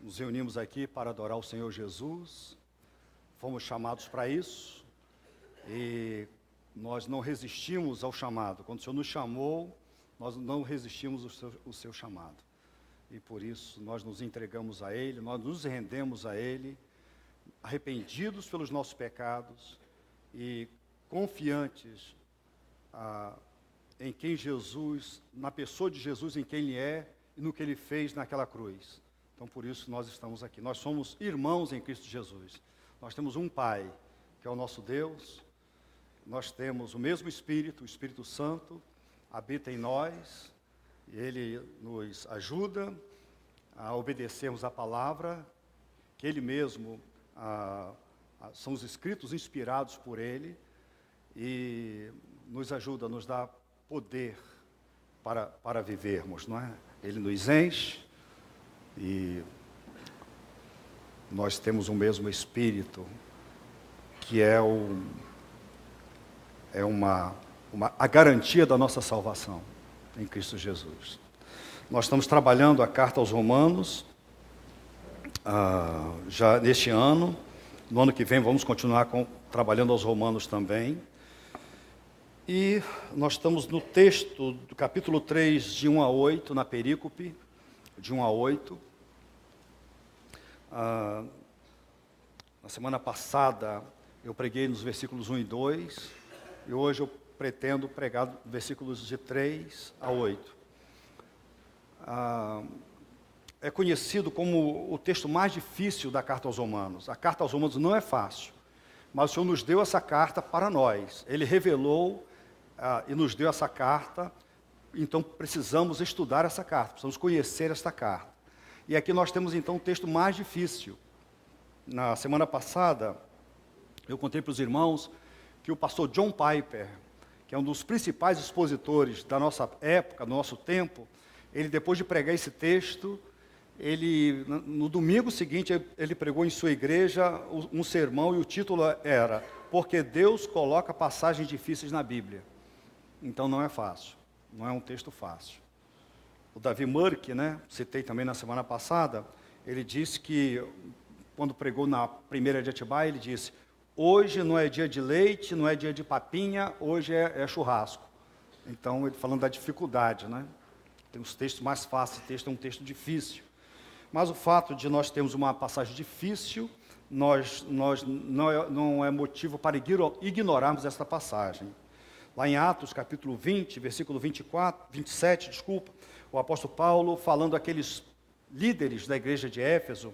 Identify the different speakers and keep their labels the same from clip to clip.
Speaker 1: nos reunimos aqui para adorar o Senhor Jesus, fomos chamados para isso e nós não resistimos ao chamado. Quando o Senhor nos chamou, nós não resistimos ao seu chamado. E por isso nós nos entregamos a Ele, nós nos rendemos a Ele, arrependidos pelos nossos pecados e confiantes em quem Jesus, na pessoa de Jesus, em quem Ele é e no que Ele fez naquela cruz. Então, por isso, nós estamos aqui. Nós somos irmãos em Cristo Jesus. Nós temos um Pai, que é o nosso Deus. Nós temos o mesmo Espírito, o Espírito Santo, habita em nós. E Ele nos ajuda a obedecermos a palavra, que Ele mesmo, são os escritos inspirados por Ele, e nos ajuda, nos dá poder para vivermos, não é? Ele nos enche. E nós temos o mesmo Espírito, que é a garantia da nossa salvação em Cristo Jesus. Nós estamos trabalhando a carta aos Romanos, já neste ano. No ano que vem vamos continuar trabalhando aos Romanos também. E nós estamos no texto do capítulo 3, de 1 a 8, na perícope, de 1 a 8. Na semana passada eu preguei nos versículos 1 e 2, e hoje eu pretendo pregar versículos de 3 a 8. É conhecido como o texto mais difícil da carta aos Romanos. A carta aos Romanos não é fácil, mas o Senhor nos deu essa carta para nós. Ele revelou e nos deu essa carta, então precisamos estudar essa carta, precisamos conhecer esta carta. E aqui nós temos então o texto mais difícil. Na semana passada, eu contei para os irmãos que o pastor John Piper, que é um dos principais expositores da nossa época, do nosso tempo, ele, depois de pregar esse texto, no domingo seguinte, ele pregou em sua igreja um sermão, e o título era "Porque Deus coloca passagens difíceis na Bíblia". Então não é fácil, não é um texto fácil. O Davi Murk, citei também na semana passada, ele disse que, quando pregou na primeira de Atibaia, ele disse: hoje não é dia de leite, não é dia de papinha, hoje é churrasco. Então, ele falando da dificuldade, Tem os textos mais fáceis, o texto é um texto difícil. Mas o fato de nós termos uma passagem difícil, não é motivo para ignorarmos esta passagem. Lá em Atos, capítulo 20, versículo 27, o apóstolo Paulo, falando àqueles líderes da igreja de Éfeso,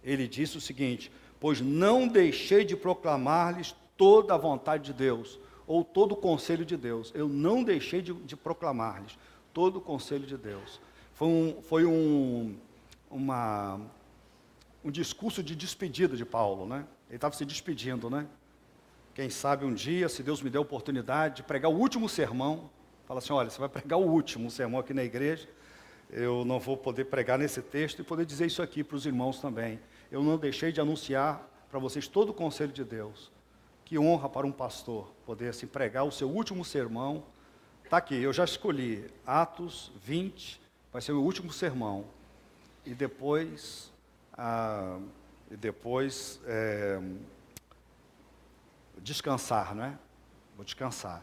Speaker 1: ele disse o seguinte: pois não deixei de proclamar-lhes toda a vontade de Deus, ou todo o conselho de Deus. Eu não deixei de proclamar-lhes todo o conselho de Deus. Foi um discurso de despedida de Paulo, Ele estava se despedindo, Quem sabe um dia, se Deus me der a oportunidade de pregar o último sermão, fala assim: olha, você vai pregar o último sermão aqui na igreja, eu não vou poder pregar nesse texto e poder dizer isso aqui para os irmãos também. Eu não deixei de anunciar para vocês todo o conselho de Deus. Que honra para um pastor poder assim pregar o seu último sermão. Está aqui, eu já escolhi, Atos 20, vai ser o último sermão. E depois, descansar, Vou descansar.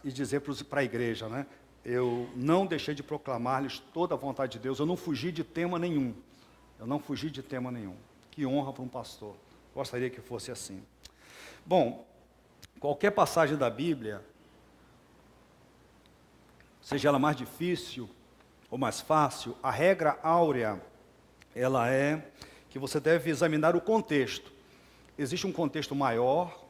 Speaker 1: E dizer para a igreja, eu não deixei de proclamar-lhes toda a vontade de Deus, eu não fugi de tema nenhum. Que honra para um pastor. Gostaria que fosse assim. Bom, qualquer passagem da Bíblia, seja ela mais difícil ou mais fácil, a regra áurea, ela é que você deve examinar o contexto. Existe um contexto maior,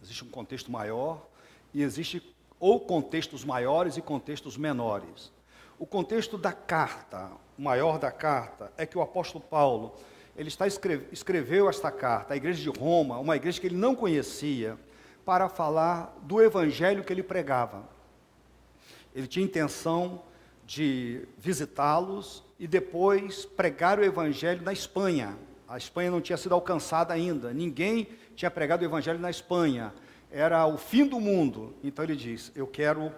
Speaker 1: Existe um contexto maior, e existe ou contextos maiores e contextos menores. O contexto da carta, o maior da carta, é que o apóstolo Paulo, ele escreveu esta carta à igreja de Roma, uma igreja que ele não conhecia, para falar do evangelho que ele pregava. Ele tinha intenção de visitá-los e depois pregar o evangelho na Espanha. A Espanha não tinha sido alcançada ainda, ninguém tinha pregado o evangelho na Espanha. Era o fim do mundo. Então ele diz: eu quero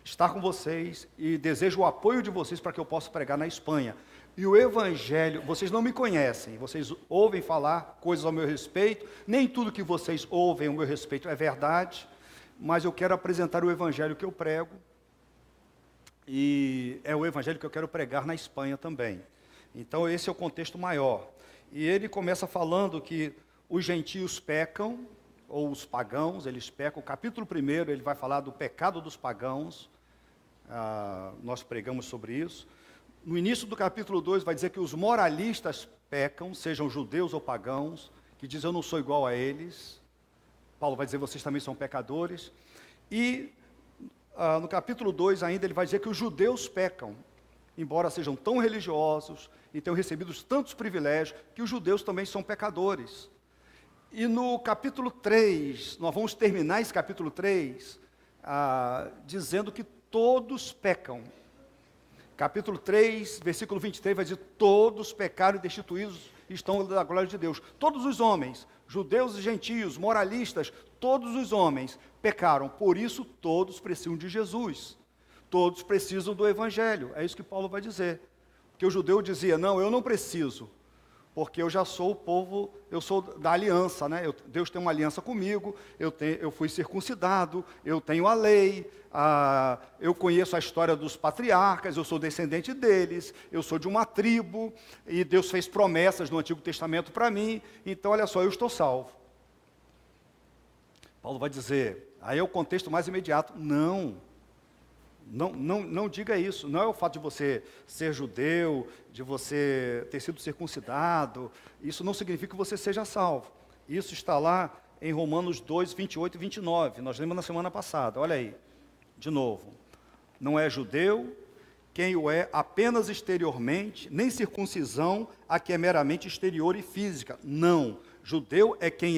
Speaker 1: estar com vocês e desejo o apoio de vocês para que eu possa pregar na Espanha. E o Evangelho, vocês não me conhecem, vocês ouvem falar coisas ao meu respeito, nem tudo que vocês ouvem ao meu respeito é verdade, mas eu quero apresentar o Evangelho que eu prego, e é o Evangelho que eu quero pregar na Espanha também. Então esse é o contexto maior. E ele começa falando que os gentios pecam, ou os pagãos, eles pecam. O capítulo 1, ele vai falar do pecado dos pagãos, nós pregamos sobre isso. No início do capítulo 2 vai dizer que os moralistas pecam, sejam judeus ou pagãos, que dizem eu não sou igual a eles. Paulo vai dizer vocês também são pecadores. E no capítulo 2 ainda ele vai dizer que os judeus pecam, embora sejam tão religiosos e tenham recebido tantos privilégios, que os judeus também são pecadores. E no capítulo 3, nós vamos terminar esse capítulo 3, dizendo que todos pecam. Capítulo 3, versículo 23, vai dizer, todos pecaram e destituídos estão da glória de Deus. Todos os homens, judeus e gentios, moralistas, todos os homens pecaram. Por isso, todos precisam de Jesus. Todos precisam do Evangelho. É isso que Paulo vai dizer. Porque o judeu dizia, não, eu não preciso, porque eu já sou o povo, eu sou da aliança, né? Deus tem uma aliança comigo, eu fui circuncidado, eu tenho a lei, eu conheço a história dos patriarcas, eu sou descendente deles, eu sou de uma tribo, e Deus fez promessas no Antigo Testamento para mim, então olha só, eu estou salvo. Paulo vai dizer, aí é o contexto mais imediato, não diga isso, não é o fato de você ser judeu, de você ter sido circuncidado, isso não significa que você seja salvo. Isso está lá em Romanos 2, 28 e 29, nós lemos na semana passada, olha aí, de novo. Não é judeu quem o é apenas exteriormente, nem circuncisão a que é meramente exterior e física. Não, judeu é quem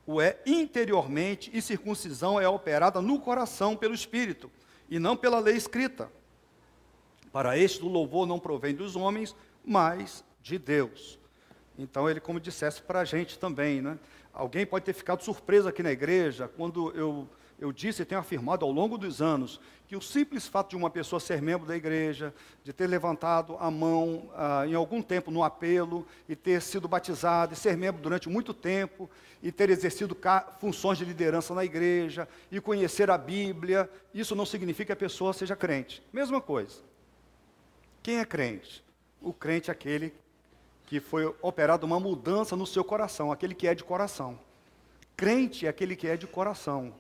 Speaker 1: o é interiormente e circuncisão é operada no coração pelo Espírito. E não pela lei escrita. Para este o louvor não provém dos homens, mas de Deus. Então ele como dissesse para a gente também, né? Alguém pode ter ficado surpreso aqui na igreja, quando eu disse e tenho afirmado ao longo dos anos, que o simples fato de uma pessoa ser membro da igreja, de ter levantado a mão em algum tempo no apelo, e ter sido batizado, e ser membro durante muito tempo, e ter exercido funções de liderança na igreja, e conhecer a Bíblia, isso não significa que a pessoa seja crente. Mesma coisa. Quem é crente? O crente é aquele que foi operado uma mudança no seu coração, aquele que é de coração. Crente é aquele que é de coração.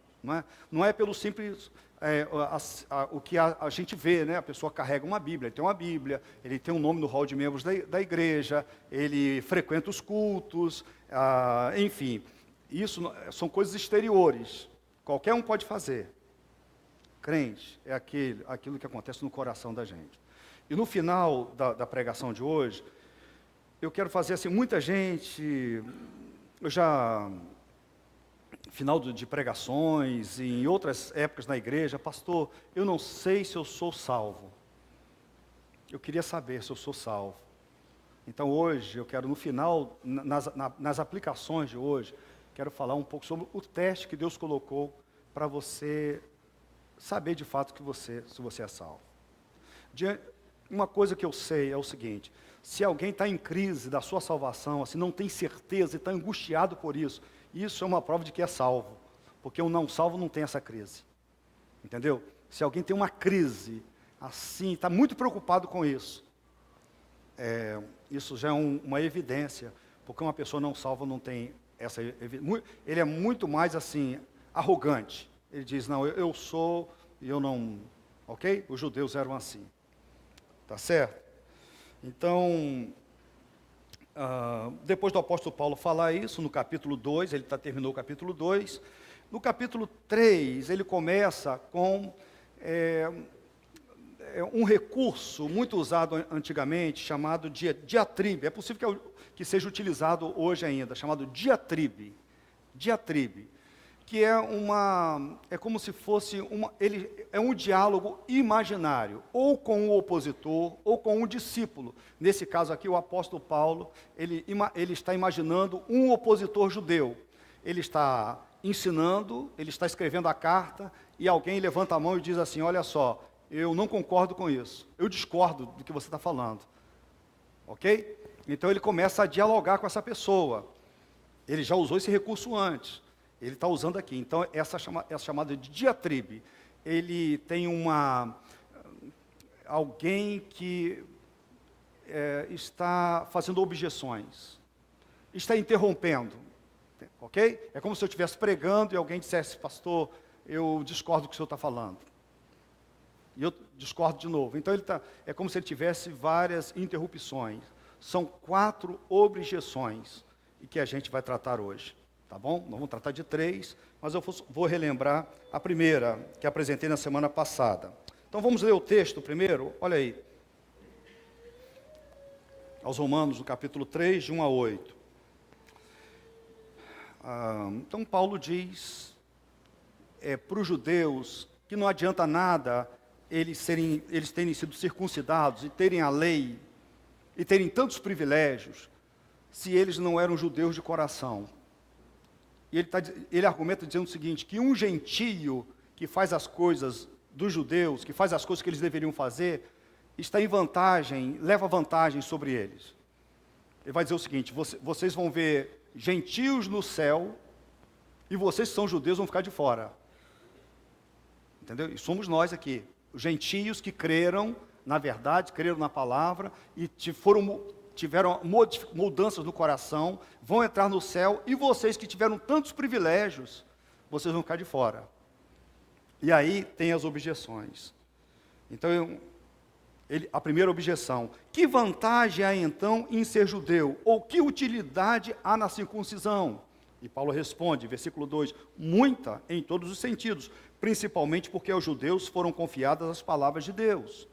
Speaker 1: Não é pelo simples, o que a gente vê, né? A pessoa carrega uma Bíblia, ele tem uma Bíblia, ele tem um nome no hall de membros da igreja, ele frequenta os cultos, enfim, isso são coisas exteriores, qualquer um pode fazer. Crente é aquilo que acontece no coração da gente. E no final da pregação de hoje, eu quero fazer assim, muita gente, final de pregações, e em outras épocas na igreja, pastor, eu não sei se eu sou salvo. Eu queria saber se eu sou salvo. Então hoje, eu quero no final, nas aplicações de hoje, quero falar um pouco sobre o teste que Deus colocou para você saber de fato se você é salvo. Uma coisa que eu sei é o seguinte, se alguém está em crise da sua salvação, assim, não tem certeza e está angustiado por isso é uma prova de que é salvo, porque o não salvo não tem essa crise, entendeu? Se alguém tem uma crise, assim, está muito preocupado com isso, isso já é uma evidência, porque uma pessoa não salva não tem essa evidência, ele é muito mais, assim, arrogante, ele diz, não, eu sou, e eu não, ok? Os judeus eram assim, tá certo? Então, depois do apóstolo Paulo falar isso, no capítulo 2, ele terminou o capítulo 2, no capítulo 3, ele começa com um recurso muito usado antigamente, chamado diatribe, é possível que seja utilizado hoje ainda, chamado diatribe, que é como se fosse ele é um diálogo imaginário, ou com o opositor, ou com o discípulo. Nesse caso aqui, o apóstolo Paulo, ele está imaginando um opositor judeu. Ele está ensinando, ele está escrevendo a carta, e alguém levanta a mão e diz assim, olha só, eu não concordo com isso, eu discordo do que você está falando. Ok? Então ele começa a dialogar com essa pessoa. Ele já usou esse recurso antes. Ele está usando aqui. Então essa chamada de diatribe. Ele tem alguém que está fazendo objeções. Está interrompendo. Ok? É como se eu estivesse pregando e alguém dissesse, pastor, eu discordo do que o senhor está falando. E eu discordo de novo. Então é como se ele tivesse várias interrupções. São 4 objeções e que a gente vai tratar hoje. Tá bom? Nós vamos tratar de 3, mas eu vou relembrar a primeira, que apresentei na semana passada. Então vamos ler o texto primeiro. Olha aí. Aos Romanos, no capítulo 3, de 1 a 8. Então Paulo diz para os judeus que não adianta nada eles terem sido circuncidados e terem a lei e terem tantos privilégios se eles não eram judeus de coração. E ele argumenta dizendo o seguinte, que um gentio que faz as coisas dos judeus, que faz as coisas que eles deveriam fazer, está em vantagem, leva vantagem sobre eles. Ele vai dizer o seguinte, vocês vão ver gentios no céu e vocês que são judeus vão ficar de fora. Entendeu? E somos nós aqui, os gentios que creram na verdade, creram na palavra e tiveram mudanças no coração, vão entrar no céu, e vocês que tiveram tantos privilégios, vocês vão ficar de fora. E aí tem as objeções. Então, a primeira objeção, que vantagem há então em ser judeu? Ou que utilidade há na circuncisão? E Paulo responde, versículo 2, muita em todos os sentidos, principalmente porque aos judeus foram confiadas as palavras de Deus.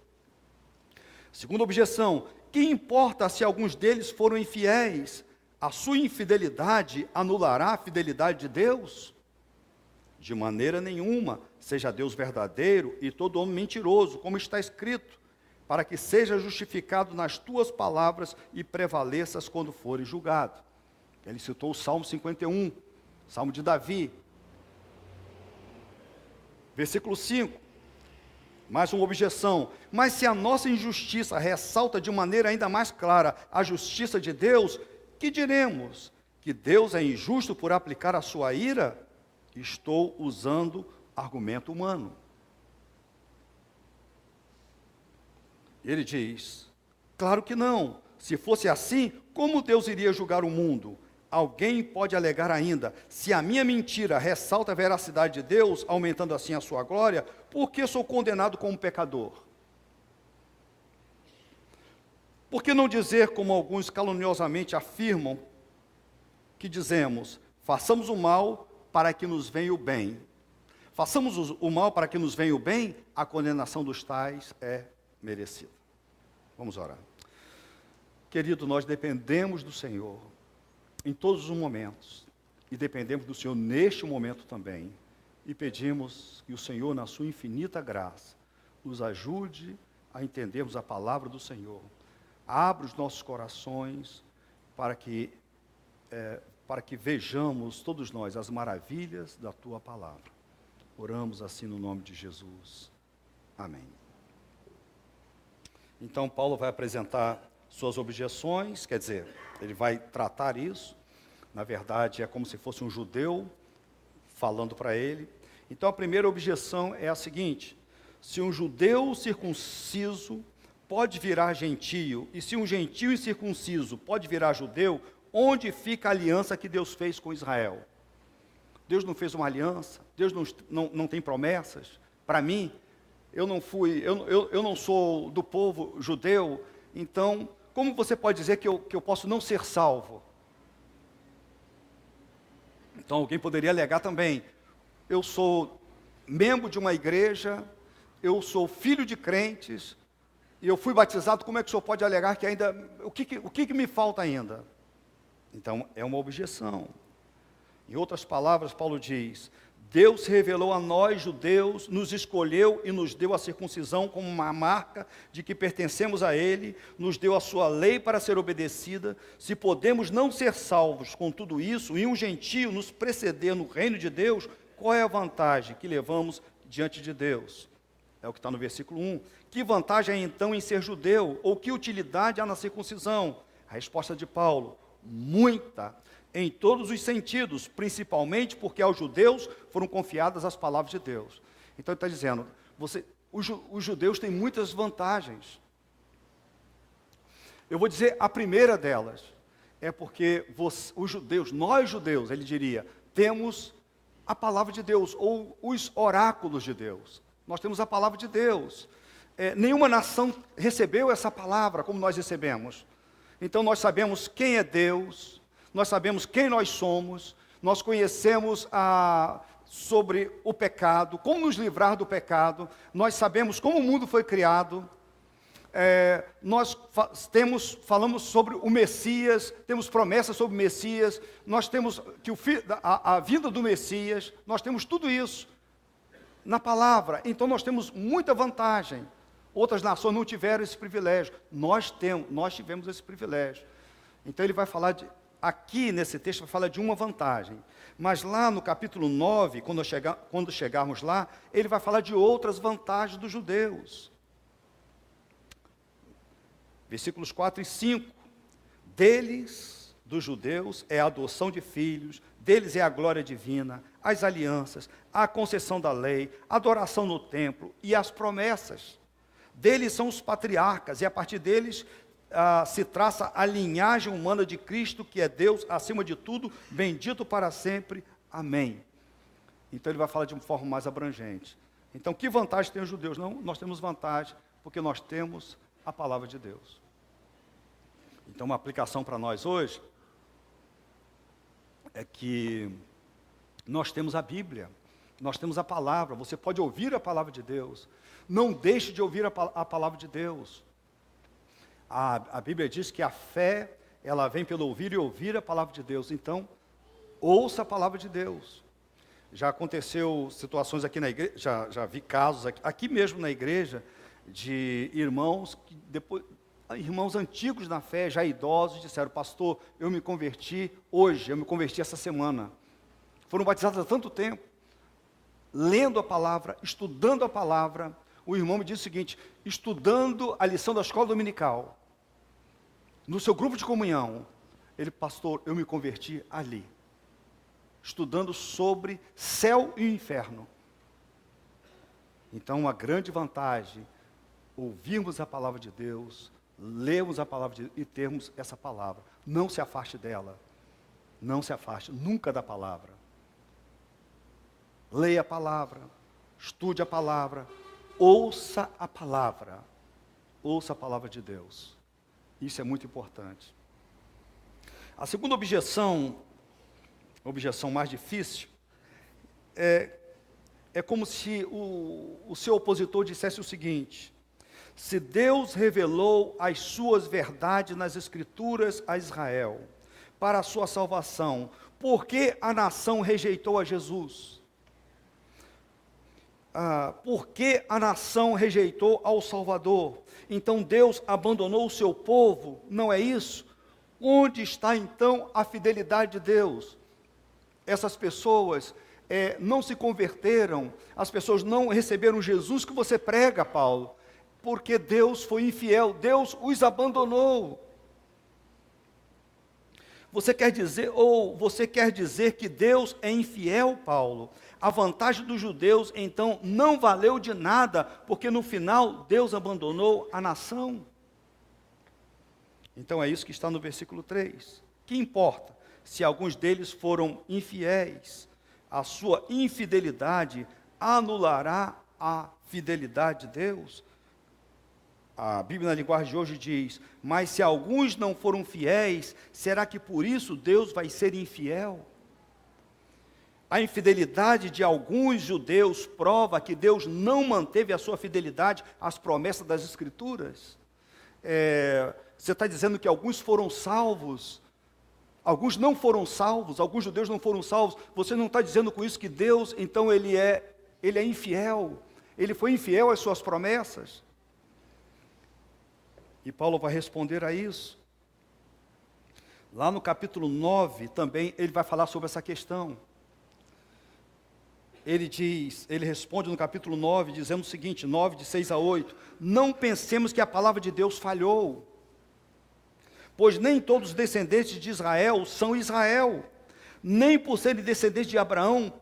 Speaker 1: Segunda objeção, que importa se alguns deles foram infiéis? A sua infidelidade anulará a fidelidade de Deus? De maneira nenhuma, seja Deus verdadeiro e todo homem mentiroso, como está escrito, para que seja justificado nas tuas palavras e prevaleças quando fores julgado. Ele citou o Salmo 51, Salmo de Davi. Versículo 5. Mais uma objeção. Mas se a nossa injustiça ressalta de maneira ainda mais clara a justiça de Deus, que diremos? Que Deus é injusto por aplicar a sua ira? Estou usando argumento humano. Ele diz, claro que não. Se fosse assim, como Deus iria julgar o mundo? Alguém pode alegar ainda, se a minha mentira ressalta a veracidade de Deus, aumentando assim a sua glória, por que sou condenado como pecador? Por que não dizer, como alguns caluniosamente afirmam, que dizemos, façamos o mal para que nos venha o bem. Façamos o mal para que nos venha o bem, a condenação dos tais é merecida. Vamos orar. Querido, nós dependemos do Senhor em todos os momentos, e dependemos do Senhor neste momento também, e pedimos que o Senhor, na sua infinita graça, nos ajude a entendermos a palavra do Senhor, abra os nossos corações para que vejamos todos nós as maravilhas da Tua palavra. Oramos assim no nome de Jesus. Amém. Então Paulo vai apresentar suas objeções, quer dizer, ele vai tratar isso, na verdade é como se fosse um judeu falando para ele. Então a primeira objeção é a seguinte, se um judeu circunciso pode virar gentio, e se um gentio incircunciso pode virar judeu, onde fica a aliança que Deus fez com Israel? Deus não fez uma aliança, Deus não tem promessas. Para mim, eu não sou do povo judeu, então como você pode dizer que eu posso não ser salvo? Então alguém poderia alegar também, eu sou membro de uma igreja, eu sou filho de crentes, e eu fui batizado, como é que o senhor pode alegar que ainda, o que me falta ainda? Então é uma objeção. Em outras palavras, Paulo diz, Deus se revelou a nós, judeus, nos escolheu e nos deu a circuncisão como uma marca de que pertencemos a Ele, nos deu a sua lei para ser obedecida. Se podemos não ser salvos com tudo isso, e um gentio nos preceder no reino de Deus, qual é a vantagem que levamos diante de Deus? É o que está no versículo 1. Que vantagem há então em ser judeu? Ou que utilidade há na circuncisão? A resposta de Paulo: muita, em todos os sentidos, principalmente porque aos judeus foram confiadas as palavras de Deus. Então ele está dizendo, os judeus têm muitas vantagens. Eu vou dizer a primeira delas, é porque os judeus, nós judeus, ele diria, temos a palavra de Deus, ou os oráculos de Deus. Nós temos a palavra de Deus. Nenhuma nação recebeu essa palavra como nós recebemos. Então nós sabemos quem é Deus, nós sabemos quem nós somos, nós conhecemos sobre o pecado, como nos livrar do pecado, nós sabemos como o mundo foi criado, nós falamos sobre o Messias, temos promessas sobre o Messias, nós temos que a vinda do Messias, nós temos tudo isso na palavra, então nós temos muita vantagem. Outras nações não tiveram esse privilégio, nós tivemos esse privilégio. Então ele vai falar aqui nesse texto vai falar de uma vantagem, mas lá no capítulo 9, quando chegarmos lá, ele vai falar de outras vantagens dos judeus. Versículos 4 e 5. Deles, dos judeus, é a adoção de filhos, deles é a glória divina, as alianças, a concessão da lei, a adoração no templo e as promessas. Deles são os patriarcas, e a partir deles se traça a linhagem humana de Cristo, que é Deus, acima de tudo, bendito para sempre. Amém. Então ele vai falar de uma forma mais abrangente. Então, que vantagem tem os judeus? Não, nós temos vantagem, porque nós temos a palavra de Deus. Então, uma aplicação para nós hoje é que nós temos a Bíblia, nós temos a palavra, você pode ouvir a palavra de Deus, não deixe de ouvir a palavra de Deus. A Bíblia diz que a fé, ela vem pelo ouvir e ouvir a palavra de Deus. Então, ouça a palavra de Deus. Já aconteceu situações aqui na igreja, já vi casos aqui mesmo na igreja, de irmãos irmãos antigos na fé, já idosos, disseram, pastor, eu me converti hoje, eu me converti essa semana. Foram batizados há tanto tempo, lendo a palavra, estudando a palavra. O irmão me disse o seguinte, estudando a lição da escola dominical, no seu grupo de comunhão, ele, pastor, eu me converti ali, estudando sobre céu e inferno. Então, uma grande vantagem, ouvirmos a palavra de Deus, lermos a palavra de Deus e termos essa palavra. Não se afaste dela, não se afaste nunca da palavra. Leia a palavra, estude a palavra, ouça a palavra de Deus. Isso é muito importante. A segunda objeção, a objeção mais difícil, é como se o seu opositor dissesse o seguinte, se Deus revelou as suas verdades nas Escrituras a Israel, para a sua salvação, por que a nação rejeitou a Jesus? Por que a nação rejeitou ao Salvador? Então Deus abandonou o seu povo? Não é isso? Onde está então a fidelidade de Deus? Essas pessoas não se converteram, as pessoas não receberam Jesus que você prega, Paulo, porque Deus foi infiel, Deus os abandonou. Você quer dizer que Deus é infiel, Paulo? A vantagem dos judeus, então, não valeu de nada, porque no final Deus abandonou a nação. Então é isso que está no versículo 3. Que importa se alguns deles foram infiéis? A sua infidelidade anulará a fidelidade de Deus? A Bíblia na linguagem de hoje diz, mas se alguns não foram fiéis, será que por isso Deus vai ser infiel? A infidelidade de alguns judeus prova que Deus não manteve a sua fidelidade às promessas das Escrituras. Você está dizendo que alguns foram salvos, alguns não foram salvos, alguns judeus não foram salvos. Você não está dizendo com isso que Deus, então, ele é infiel. Ele foi infiel às suas promessas. E Paulo vai responder a isso. Lá no capítulo 9 também ele vai falar sobre essa questão. Ele responde no capítulo 9, dizendo o seguinte, 9, de 6 a 8, não pensemos que a palavra de Deus falhou, pois nem todos os descendentes de Israel são Israel, nem por serem descendentes de Abraão,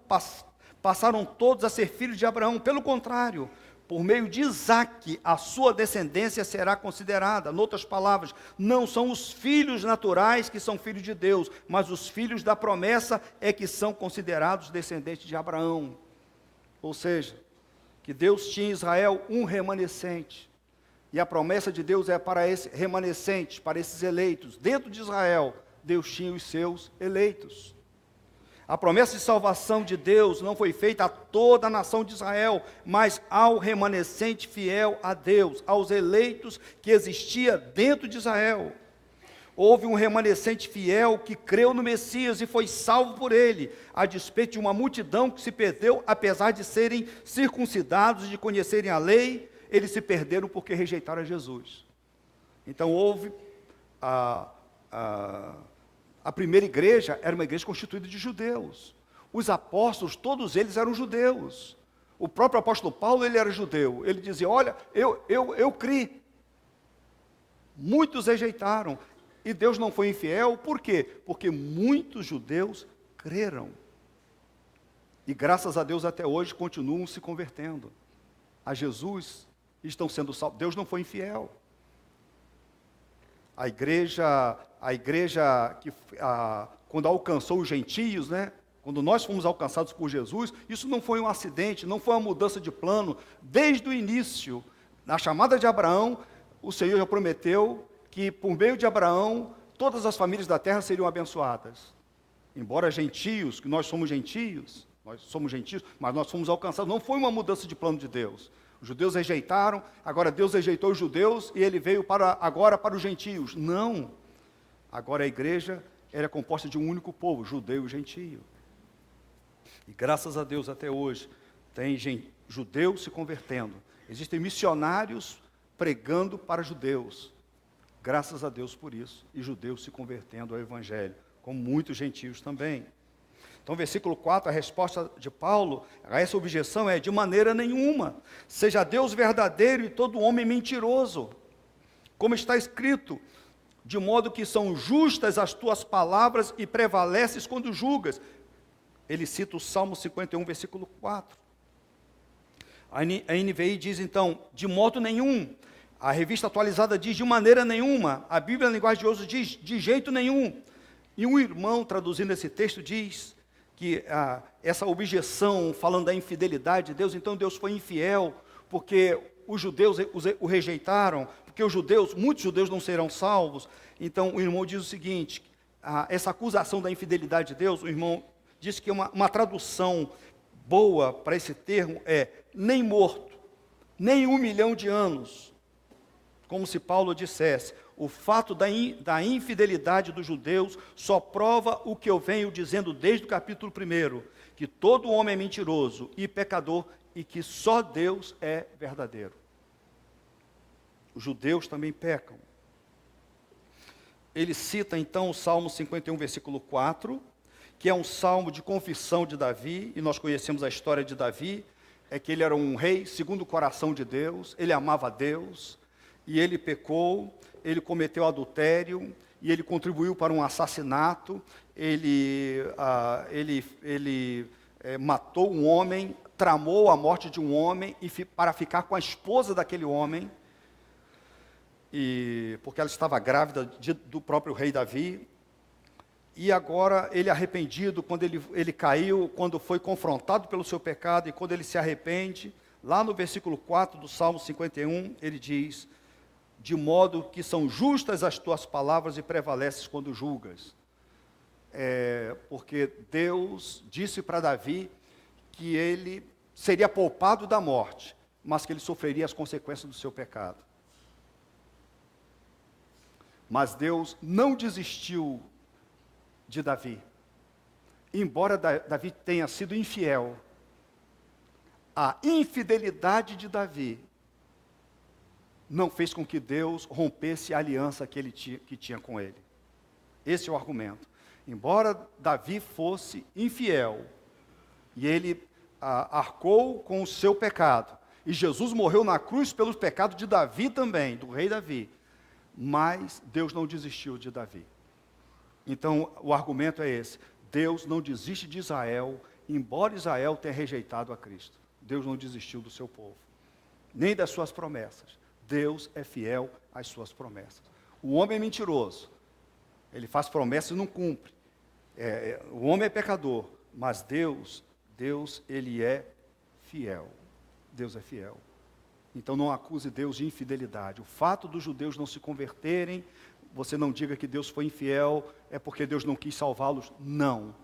Speaker 1: passaram todos a ser filhos de Abraão, pelo contrário, por meio de Isaque, a sua descendência será considerada. Em outras palavras, não são os filhos naturais que são filhos de Deus, mas os filhos da promessa é que são considerados descendentes de Abraão. Ou seja, que Deus tinha em Israel um remanescente, e a promessa de Deus é para esse remanescente, para esses eleitos. Dentro de Israel, Deus tinha os seus eleitos. A promessa de salvação de Deus não foi feita a toda a nação de Israel, mas ao remanescente fiel a Deus, aos eleitos que existia dentro de Israel. Houve um remanescente fiel que creu no Messias e foi salvo por ele, a despeito de uma multidão que se perdeu, apesar de serem circuncidados e de conhecerem a lei, eles se perderam porque rejeitaram a Jesus. Então houve a primeira igreja era uma igreja constituída de judeus. Os apóstolos, todos eles eram judeus. O próprio apóstolo Paulo, ele era judeu. Ele dizia, olha, eu criei. Muitos rejeitaram. E Deus não foi infiel, por quê? Porque muitos judeus creram. E graças a Deus até hoje continuam se convertendo a Jesus, estão sendo salvos. Deus não foi infiel. A igreja que quando alcançou os gentios, né? Quando nós fomos alcançados por Jesus, isso não foi um acidente, não foi uma mudança de plano. Desde o início, na chamada de Abraão, o Senhor já prometeu que por meio de Abraão, todas as famílias da terra seriam abençoadas. Embora gentios, que nós somos gentios, mas nós fomos alcançados. Não foi uma mudança de plano de Deus. Os judeus rejeitaram, agora Deus rejeitou os judeus e ele veio agora para os gentios. Não. Agora a igreja era composta de um único povo, judeu e gentio. E graças a Deus até hoje tem judeus se convertendo. Existem missionários pregando para judeus. Graças a Deus por isso. E judeus se convertendo ao evangelho, como muitos gentios também. Então, versículo 4, a resposta de Paulo a essa objeção é: de maneira nenhuma, seja Deus verdadeiro e todo homem mentiroso. Como está escrito, de modo que são justas as tuas palavras e prevaleces quando julgas. Ele cita o Salmo 51, versículo 4. A NVI diz então, de modo nenhum. A revista atualizada diz, de maneira nenhuma. A Bíblia, na linguagem de hoje, diz, de jeito nenhum. E um irmão, traduzindo esse texto, diz que essa objeção, falando da infidelidade de Deus, então Deus foi infiel, porque os judeus o rejeitaram, porque muitos judeus não serão salvos. Então o irmão diz o seguinte, essa acusação da infidelidade de Deus, o irmão diz que uma tradução boa para esse termo é, nem morto, nem 1 milhão de anos, como se Paulo dissesse, o fato da infidelidade dos judeus só prova o que eu venho dizendo desde o capítulo 1, que todo homem é mentiroso e pecador e que só Deus é verdadeiro. Os judeus também pecam. Ele cita então o Salmo 51, versículo 4, que é um salmo de confissão de Davi, e nós conhecemos a história de Davi, é que ele era um rei segundo o coração de Deus, ele amava a Deus, e ele pecou, ele cometeu adultério, e ele contribuiu para um assassinato, ele matou um homem, tramou a morte de um homem, para ficar com a esposa daquele homem, porque ela estava grávida do próprio rei Davi, e agora ele arrependido, quando ele caiu, quando foi confrontado pelo seu pecado, e quando ele se arrepende, lá no versículo 4 do Salmo 51, ele diz, de modo que são justas as tuas palavras e prevaleces quando julgas. Porque Deus disse para Davi que ele seria poupado da morte, mas que ele sofreria as consequências do seu pecado. Mas Deus não desistiu de Davi. Embora Davi tenha sido infiel, a infidelidade de Davi não fez com que Deus rompesse a aliança que tinha com ele. Esse é o argumento. Embora Davi fosse infiel, e ele arcou com o seu pecado, e Jesus morreu na cruz pelos pecados de Davi também, do rei Davi, mas Deus não desistiu de Davi. Então, o argumento é esse: Deus não desiste de Israel, embora Israel tenha rejeitado a Cristo. Deus não desistiu do seu povo, nem das suas promessas. Deus é fiel às suas promessas. O homem é mentiroso, ele faz promessas e não cumpre. O homem é pecador, mas Deus, ele é fiel. Deus é fiel. Então não acuse Deus de infidelidade. O fato dos judeus não se converterem, você não diga que Deus foi infiel, é porque Deus não quis salvá-los. Não.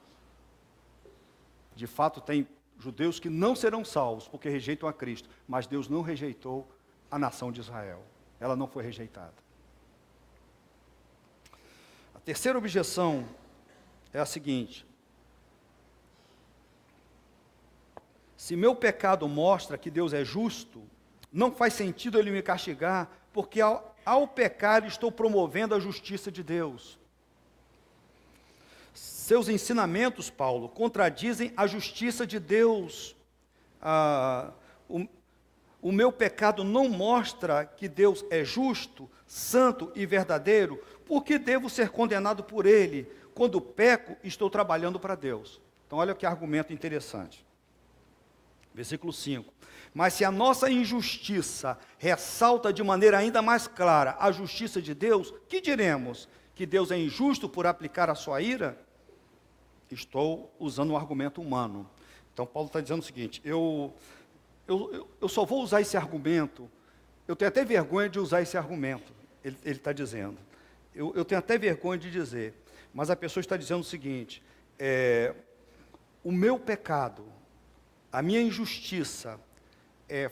Speaker 1: De fato, tem judeus que não serão salvos porque rejeitam a Cristo, mas Deus não rejeitou a nação de Israel. Ela não foi rejeitada. A terceira objeção é a seguinte: se meu pecado mostra que Deus é justo, não faz sentido Ele me castigar, porque ao pecar estou promovendo a justiça de Deus. Seus ensinamentos, Paulo, contradizem a justiça de Deus. O meu pecado não mostra que Deus é justo, santo e verdadeiro, porque devo ser condenado por Ele. Quando peco, estou trabalhando para Deus. Então olha que argumento interessante. Versículo 5. Mas se a nossa injustiça ressalta de maneira ainda mais clara a justiça de Deus, que diremos? Que Deus é injusto por aplicar a sua ira? Estou usando um argumento humano. Então Paulo está dizendo o seguinte: eu só vou usar esse argumento, eu tenho até vergonha de usar esse argumento, ele está dizendo. Eu tenho até vergonha de dizer, mas a pessoa está dizendo o seguinte: o meu pecado, a minha injustiça,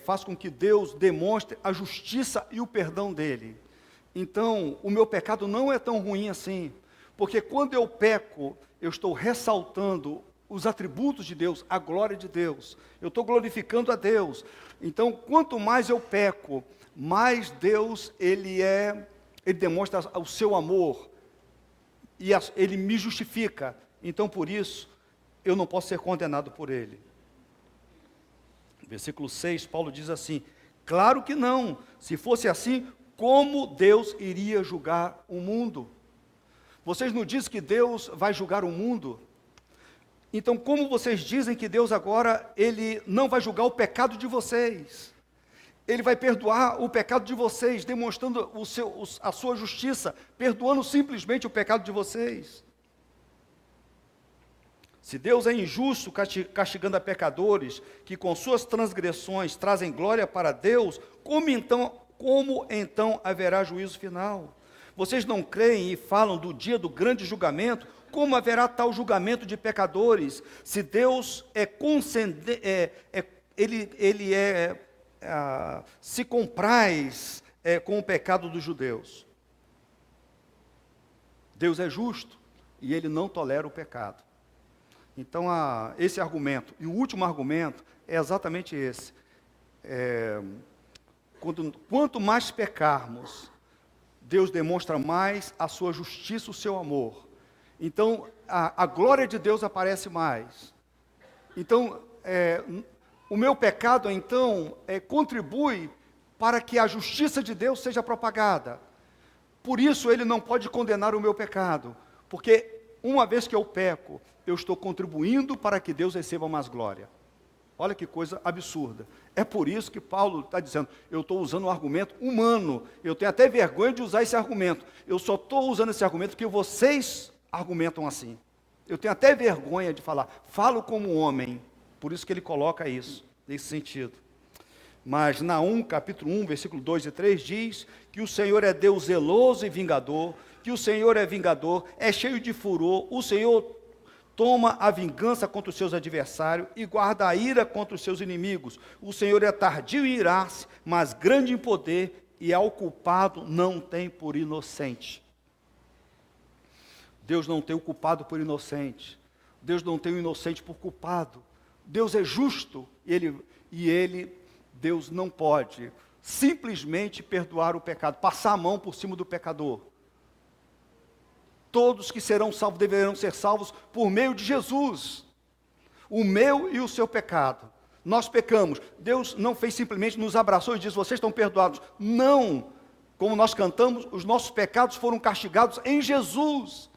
Speaker 1: faz com que Deus demonstre a justiça e o perdão dele. Então, o meu pecado não é tão ruim assim, porque quando eu peco, eu estou ressaltando os atributos de Deus, a glória de Deus. Eu estou glorificando a Deus. Então, quanto mais eu peco, mais Deus, Ele demonstra o seu amor, e Ele me justifica. Então, por isso, eu não posso ser condenado por Ele. Versículo 6, Paulo diz assim: claro que não, se fosse assim, como Deus iria julgar o mundo? Vocês não dizem que Deus vai julgar o mundo? Então, como vocês dizem que Deus agora, Ele não vai julgar o pecado de vocês? Ele vai perdoar o pecado de vocês, demonstrando a sua justiça, perdoando simplesmente o pecado de vocês. Se Deus é injusto castigando a pecadores, que com suas transgressões trazem glória para Deus, como então haverá juízo final? Vocês não creem e falam do dia do grande julgamento? Como haverá tal julgamento de pecadores? Se Deus se compraz com o pecado dos judeus. Deus é justo e Ele não tolera o pecado. Então, esse argumento, e o último argumento é exatamente esse. Quanto mais pecarmos, Deus demonstra mais a sua justiça, o seu amor. Então, a glória de Deus aparece mais. Então, o meu pecado, então, contribui para que a justiça de Deus seja propagada. Por isso, Ele não pode condenar o meu pecado, porque uma vez que eu peco, eu estou contribuindo para que Deus receba mais glória. Olha que coisa absurda. É por isso que Paulo está dizendo, eu estou usando um argumento humano, eu tenho até vergonha de usar esse argumento, eu só estou usando esse argumento porque vocês argumentam assim. Eu tenho até vergonha de falar, falo como homem, por isso que ele coloca isso, nesse sentido. Mas Naum, capítulo 1, versículo 2 e 3, diz que o Senhor é Deus zeloso e vingador, que o Senhor é vingador, é cheio de furor, o Senhor toma a vingança contra os seus adversários e guarda a ira contra os seus inimigos. O Senhor é tardio em irar-se, mas grande em poder, e ao culpado não tem por inocente. Deus não tem o culpado por inocente. Deus não tem o inocente por culpado. Deus é justo Deus não pode simplesmente perdoar o pecado, passar a mão por cima do pecador. Todos que serão salvos deverão ser salvos por meio de Jesus. O meu e o seu pecado. Nós pecamos. Deus não fez simplesmente, nos abraçou e disse, vocês estão perdoados. Não. Como nós cantamos, os nossos pecados foram castigados em Jesus.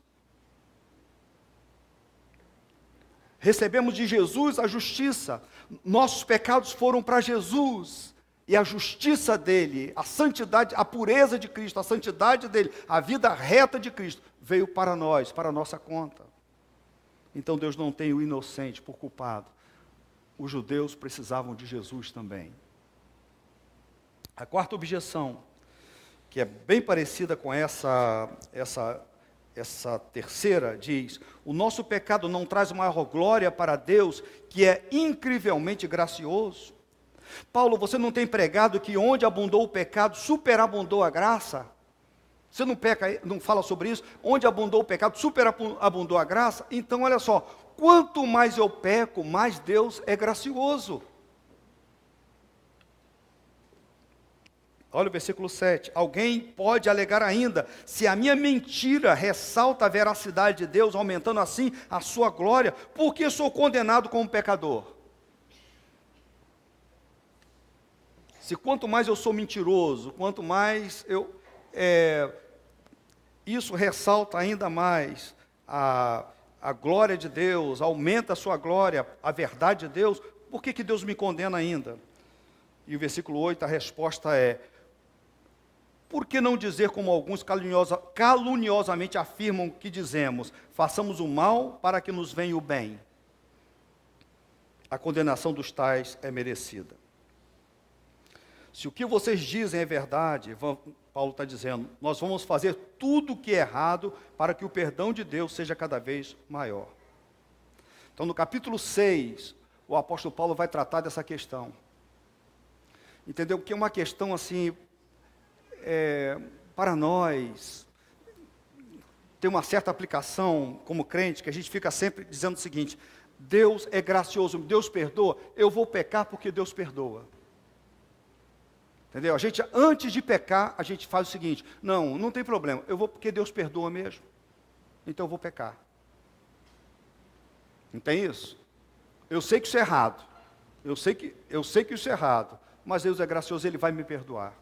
Speaker 1: Recebemos de Jesus a justiça. Nossos pecados foram para Jesus. E a justiça dele, a santidade, a pureza de Cristo, a santidade dele, a vida reta de Cristo, veio para nós, para a nossa conta. Então Deus não tem o inocente por culpado. Os judeus precisavam de Jesus também. A quarta objeção, que é bem parecida com essa terceira, diz, o nosso pecado não traz maior glória para Deus, que é incrivelmente gracioso. Paulo, você não tem pregado que onde abundou o pecado, superabundou a graça? Você não fala sobre isso? Onde abundou o pecado, superabundou a graça? Então, olha só, quanto mais eu peco, mais Deus é gracioso. Olha o versículo 7. Alguém pode alegar ainda, se a minha mentira ressalta a veracidade de Deus, aumentando assim a sua glória, por que sou condenado como pecador? Se quanto mais eu sou mentiroso, quanto mais isso ressalta ainda mais a glória de Deus, aumenta a sua glória, a verdade de Deus, por que Deus me condena ainda? E o versículo 8, a resposta é, por que não dizer como alguns caluniosamente afirmam que dizemos, façamos o mal para que nos venha o bem? A condenação dos tais é merecida. Se o que vocês dizem é verdade, Paulo está dizendo, nós vamos fazer tudo o que é errado para que o perdão de Deus seja cada vez maior. Então, no capítulo 6, o apóstolo Paulo vai tratar dessa questão. Entendeu? Porque é uma questão assim, para nós, tem uma certa aplicação como crente, que a gente fica sempre dizendo o seguinte, Deus é gracioso, Deus perdoa, eu vou pecar porque Deus perdoa. Entendeu? A gente, antes de pecar, a gente faz o seguinte, não tem problema, eu vou porque Deus perdoa mesmo, então eu vou pecar. Não tem isso? Eu sei que isso é errado, eu sei que isso é errado, mas Deus é gracioso, Ele vai me perdoar.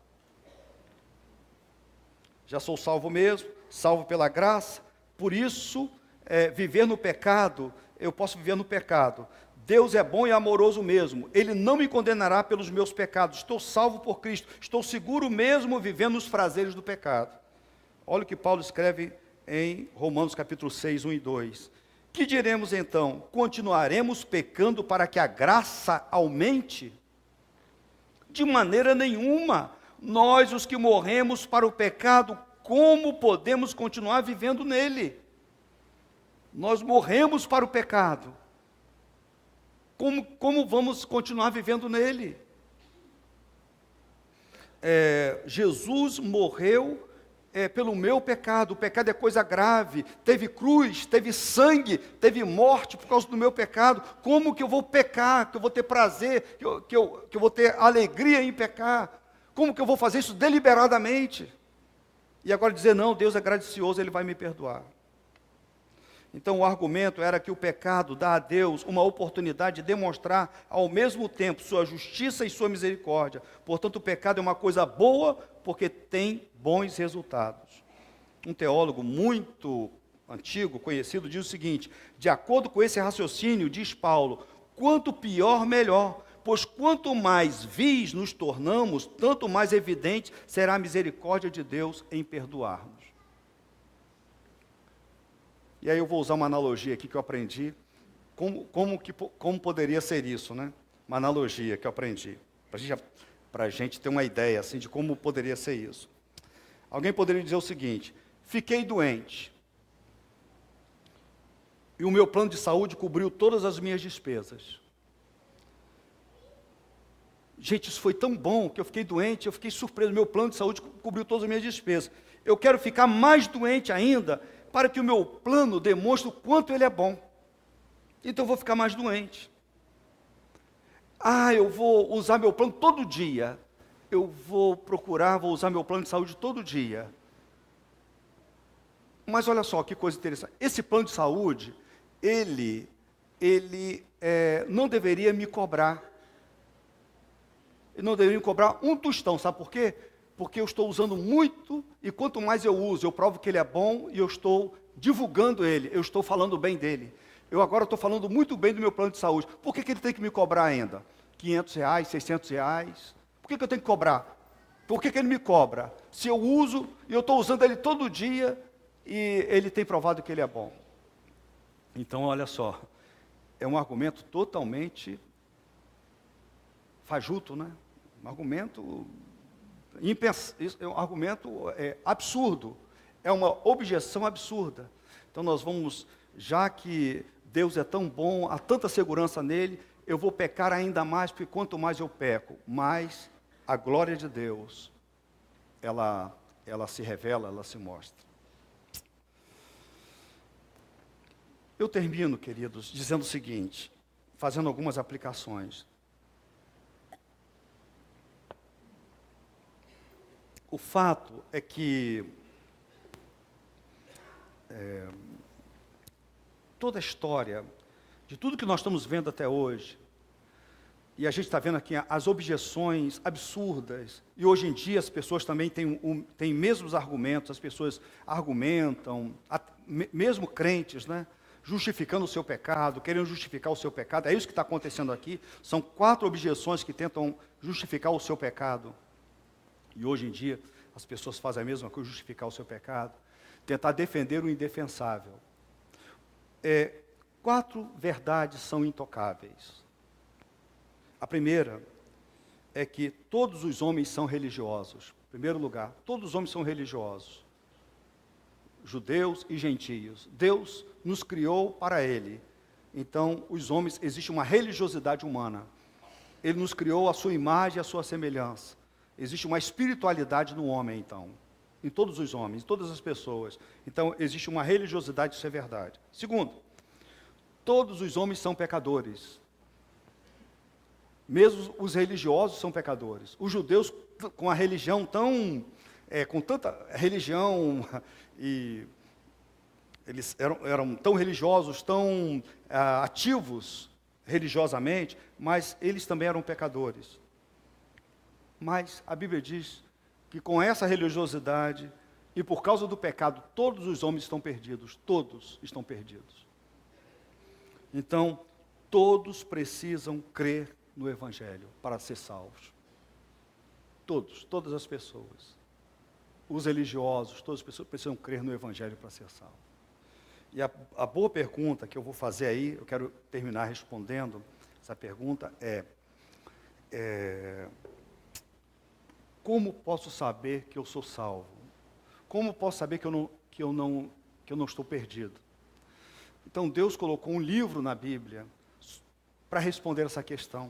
Speaker 1: Já sou salvo mesmo, salvo pela graça, por isso, viver no pecado, eu posso viver no pecado. Deus é bom e amoroso mesmo, Ele não me condenará pelos meus pecados, estou salvo por Cristo, estou seguro mesmo vivendo nos prazeres do pecado. Olha o que Paulo escreve em Romanos capítulo 6, 1 e 2. Que diremos então? Continuaremos pecando para que a graça aumente? De maneira nenhuma. Nós, os que morremos para o pecado, como podemos continuar vivendo nele? Nós morremos para o pecado. Como vamos continuar vivendo nele? Jesus morreu pelo meu pecado. O pecado é coisa grave. Teve cruz, teve sangue, teve morte por causa do meu pecado. Como que eu vou pecar? Que eu vou ter prazer? Que eu vou ter alegria em pecar? Como que eu vou fazer isso deliberadamente? E agora dizer, não, Deus é gracioso, Ele vai me perdoar. Então o argumento era que o pecado dá a Deus uma oportunidade de demonstrar ao mesmo tempo sua justiça e sua misericórdia. Portanto, o pecado é uma coisa boa porque tem bons resultados. Um teólogo muito antigo, conhecido, diz o seguinte, de acordo com esse raciocínio, diz Paulo, quanto pior, melhor, pois quanto mais vis nos tornamos, tanto mais evidente será a misericórdia de Deus em perdoar-nos. E aí eu vou usar uma analogia aqui que eu aprendi, como poderia ser isso, né? Uma analogia que eu aprendi, para a gente ter uma ideia assim, de como poderia ser isso. Alguém poderia dizer o seguinte, fiquei doente, e o meu plano de saúde cobriu todas as minhas despesas. Gente, isso foi tão bom que eu fiquei doente, eu fiquei surpreso, meu plano de saúde cobriu todas as minhas despesas. Eu quero ficar mais doente ainda, para que o meu plano demonstre o quanto ele é bom. Então eu vou ficar mais doente. Eu vou usar meu plano todo dia. Eu vou usar meu plano de saúde todo dia. Mas olha só que coisa interessante. Esse plano de saúde, ele não deveria me cobrar. Ele não deveria me cobrar um tostão, sabe por quê? Porque eu estou usando muito, e quanto mais eu uso, eu provo que ele é bom, e eu estou divulgando ele, eu estou falando bem dele. Eu agora estou falando muito bem do meu plano de saúde. Por que ele tem que me cobrar ainda? R$500, R$600? Por que eu tenho que cobrar? Por que ele me cobra? Se eu uso, e eu estou usando ele todo dia, e ele tem provado que ele é bom. Então, olha só, é um argumento totalmente fajuto, né? Um argumento absurdo. É uma objeção absurda. Então nós vamos, já que Deus é tão bom, há tanta segurança nele, eu vou pecar ainda mais, porque quanto mais eu peco, mais a glória de Deus, ela se revela, ela se mostra. Eu termino, queridos, dizendo o seguinte, fazendo algumas aplicações. O fato é que toda a história, de tudo que nós estamos vendo até hoje, e a gente está vendo aqui as objeções absurdas, e hoje em dia as pessoas também têm mesmos argumentos, as pessoas argumentam, mesmo crentes, né? Justificando o seu pecado, querendo justificar o seu pecado. É isso que está acontecendo aqui. São 4 objeções que tentam justificar o seu pecado. E hoje em dia, as pessoas fazem a mesma coisa, justificar o seu pecado, tentar defender o indefensável. 4 verdades são intocáveis. A primeira é que todos os homens são religiosos. Em primeiro lugar, todos os homens são religiosos. Judeus e gentios. Deus nos criou para Ele. Então, os homens, existe uma religiosidade humana. Ele nos criou à sua imagem e à sua semelhança. Existe uma espiritualidade no homem, então. Em todos os homens, em todas as pessoas. Então, existe uma religiosidade, isso é verdade. Segundo, todos os homens são pecadores. Mesmo os religiosos são pecadores. Os judeus, com a religião com tanta religião, e eles eram tão religiosos, tão ativos religiosamente, mas eles também eram pecadores. Mas a Bíblia diz que com essa religiosidade e por causa do pecado, todos os homens estão perdidos. Todos estão perdidos. Então, todos precisam crer no Evangelho para ser salvos. Todas as pessoas. Os religiosos, todas as pessoas precisam crer no Evangelho para ser salvos. E a boa pergunta que eu vou fazer aí, eu quero terminar respondendo essa pergunta como posso saber que eu sou salvo? Como posso saber que eu não estou perdido? Então Deus colocou um livro na Bíblia para responder essa questão.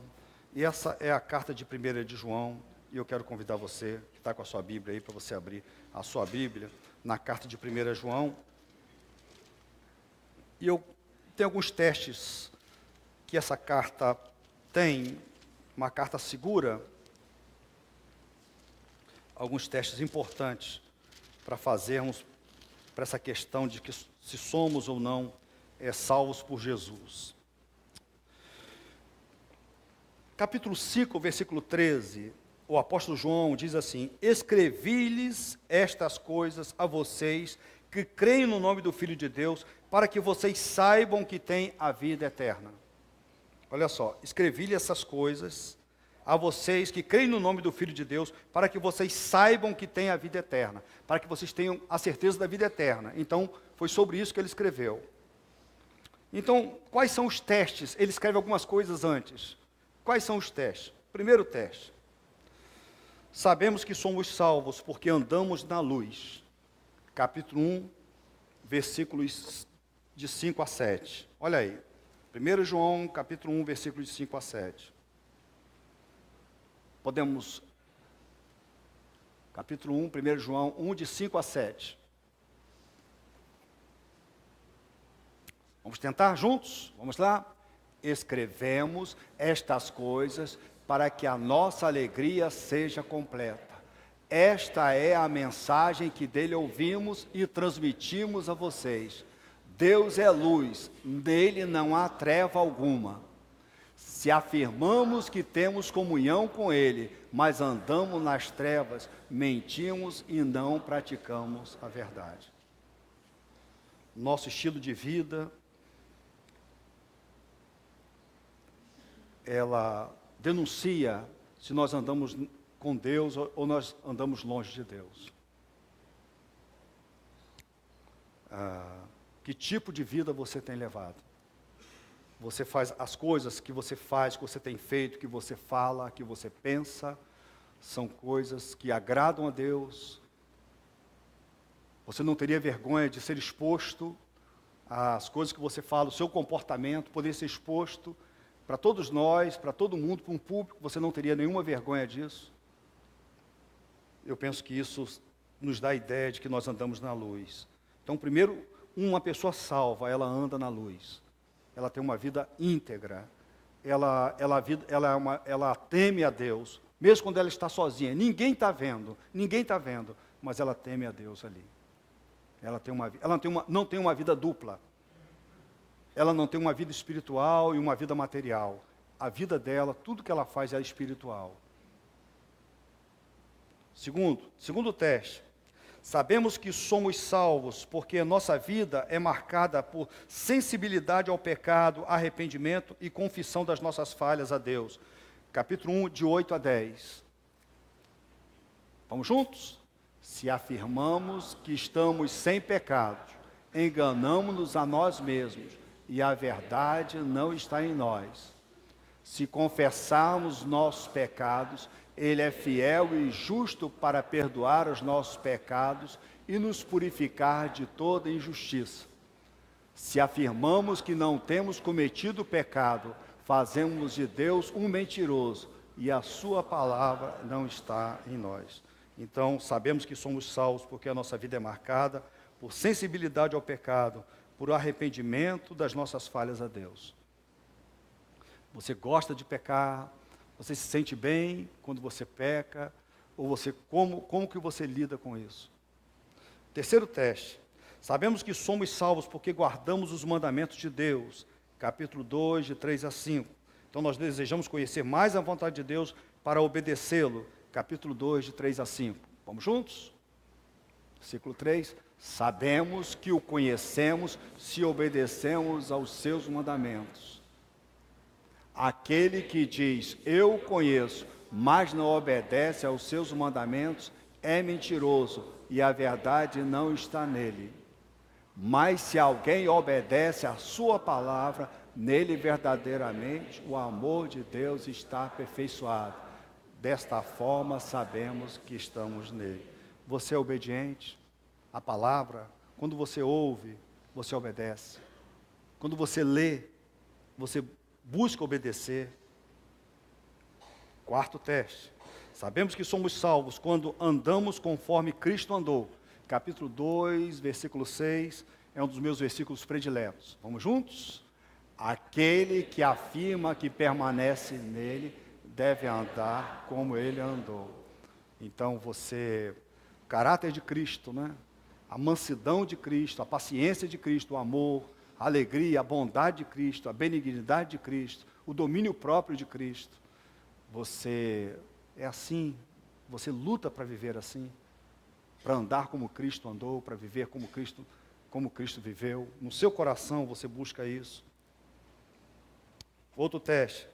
Speaker 1: E essa é a carta de 1 de João. E eu quero convidar você, que está com a sua Bíblia aí, para você abrir a sua Bíblia, na carta de 1 João. E eu tenho alguns testes que essa carta tem, uma carta segura, alguns testes importantes para fazermos para essa questão de que se somos ou não salvos por Jesus. Capítulo 5, versículo 13, o apóstolo João diz assim: escrevi-lhes estas coisas a vocês que creem no nome do Filho de Deus, para que vocês saibam que têm a vida eterna. Olha só, escrevi-lhes essas coisas a vocês que creem no nome do Filho de Deus, para que vocês saibam que têm a vida eterna, para que vocês tenham a certeza da vida eterna. Então, foi sobre isso que ele escreveu. Então, quais são os testes? Ele escreve algumas coisas antes. Quais são os testes? Primeiro teste. Sabemos que somos salvos porque andamos na luz. Capítulo 1, versículos de 5 a 7. Olha aí. 1 João, capítulo 1, versículos de 5 a 7. Podemos... Capítulo 1, 1 João 1, de 5 a 7. Vamos tentar juntos? Vamos lá? Escrevemos estas coisas para que a nossa alegria seja completa. Esta é a mensagem que dele ouvimos e transmitimos a vocês. Deus é luz, nele não há treva alguma. Se afirmamos que temos comunhão com ele, mas andamos nas trevas, mentimos e não praticamos a verdade. Nosso estilo de vida, ela denuncia se nós andamos com Deus ou nós andamos longe de Deus. Que tipo de vida você tem levado? Você faz as coisas que você faz, que você tem feito, que você fala, que você pensa, são coisas que agradam a Deus. Você não teria vergonha de ser exposto às coisas que você fala, o seu comportamento, poder ser exposto para todos nós, para todo mundo, para um público, você não teria nenhuma vergonha disso. Eu penso que isso nos dá a ideia de que nós andamos na luz. Então, primeiro, uma pessoa salva, ela anda na luz. Ela tem uma vida íntegra. Ela teme a Deus, mesmo quando ela está sozinha. Ninguém está vendo, mas ela teme a Deus ali. Não tem uma vida dupla. Ela não tem uma vida espiritual e uma vida material. A vida dela, tudo que ela faz é espiritual. Segundo teste, sabemos que somos salvos porque a nossa vida é marcada por sensibilidade ao pecado, arrependimento e confissão das nossas falhas a Deus. Capítulo 1, de 8 a 10. Vamos juntos? Se afirmamos que estamos sem pecado, enganamos-nos a nós mesmos e a verdade não está em nós. Se confessarmos nossos pecados, Ele é fiel e justo para perdoar os nossos pecados e nos purificar de toda injustiça. Se afirmamos que não temos cometido pecado, fazemos de Deus um mentiroso e a sua palavra não está em nós. Então, sabemos que somos salvos porque a nossa vida é marcada por sensibilidade ao pecado, por arrependimento das nossas falhas a Deus. Você gosta de pecar? Você se sente bem quando você peca? Ou você, como que você lida com isso? Terceiro teste. Sabemos que somos salvos porque guardamos os mandamentos de Deus. Capítulo 2, de 3 a 5. Então nós desejamos conhecer mais a vontade de Deus para obedecê-lo. Capítulo 2, de 3 a 5. Vamos juntos? Versículo 3. Sabemos que o conhecemos se obedecemos aos seus mandamentos. Aquele que diz, eu conheço, mas não obedece aos seus mandamentos, é mentiroso, e a verdade não está nele. Mas se alguém obedece à sua palavra, nele verdadeiramente o amor de Deus está aperfeiçoado. Desta forma sabemos que estamos nele. Você é obediente à palavra? Quando você ouve, você obedece. Quando você lê, você busca obedecer. Quarto teste. Sabemos que somos salvos quando andamos conforme Cristo andou. Capítulo 2, versículo 6, é um dos meus versículos prediletos. Vamos juntos? Aquele que afirma que permanece nele, deve andar como ele andou. Então o caráter de Cristo, né? A mansidão de Cristo, a paciência de Cristo, o amor, a alegria, a bondade de Cristo, a benignidade de Cristo, o domínio próprio de Cristo. Você é assim, você luta para viver assim, para andar como Cristo andou, para viver como Cristo viveu. No seu coração você busca isso. Outro teste.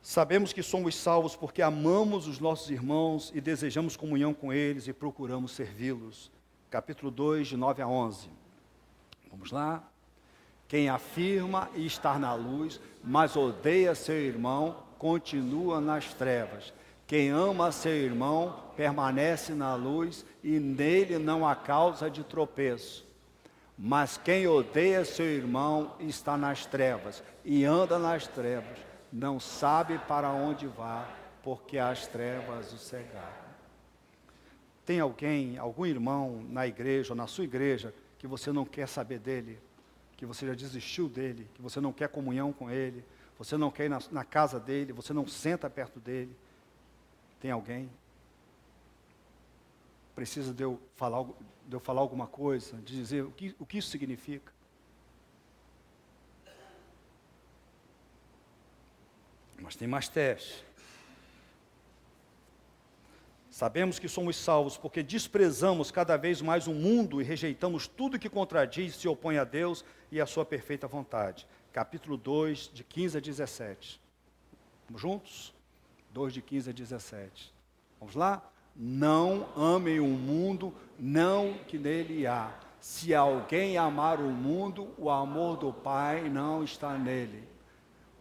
Speaker 1: Sabemos que somos salvos porque amamos os nossos irmãos e desejamos comunhão com eles e procuramos servi-los. Capítulo 2, de 9 a 11. Vamos lá? Quem afirma estar na luz, mas odeia seu irmão, continua nas trevas. Quem ama seu irmão, permanece na luz e nele não há causa de tropeço. Mas quem odeia seu irmão está nas trevas e anda nas trevas, não sabe para onde vá, porque as trevas o cegaram. Tem algum irmão na igreja ou na sua igreja, que você não quer saber dele, que você já desistiu dele, que você não quer comunhão com ele, você não quer ir na casa dele, você não senta perto dele. Tem alguém? Precisa de eu falar alguma coisa, de dizer o que isso significa? Mas tem mais testes. Sabemos que somos salvos porque desprezamos cada vez mais o mundo e rejeitamos tudo que contradiz e se opõe a Deus e à sua perfeita vontade. Capítulo 2, de 15 a 17. Vamos juntos? 2, de 15 a 17. Vamos lá? Não amem o mundo, não que nele há. Se alguém amar o mundo, o amor do Pai não está nele.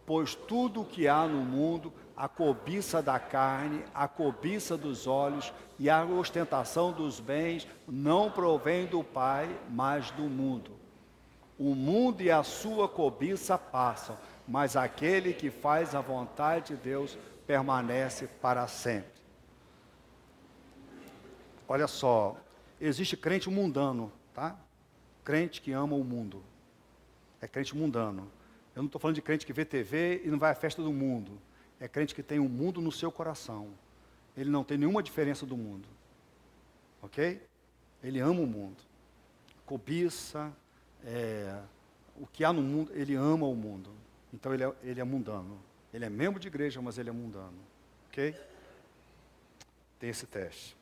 Speaker 1: Pois tudo o que há no mundo, a cobiça da carne, a cobiça dos olhos e a ostentação dos bens, não provém do Pai, mas do mundo. O mundo e a sua cobiça passam, mas aquele que faz a vontade de Deus permanece para sempre. Olha só, existe crente mundano, tá? Crente que ama o mundo. É crente mundano. Eu não estou falando de crente que vê TV e não vai à festa do mundo. É crente que tem o mundo no seu coração. Ele não tem nenhuma diferença do mundo. Ok? Ele ama o mundo. Cobiça, o que há no mundo, ele ama o mundo. Então ele é mundano. Ele é membro de igreja, mas ele é mundano. Ok? Tem esse teste.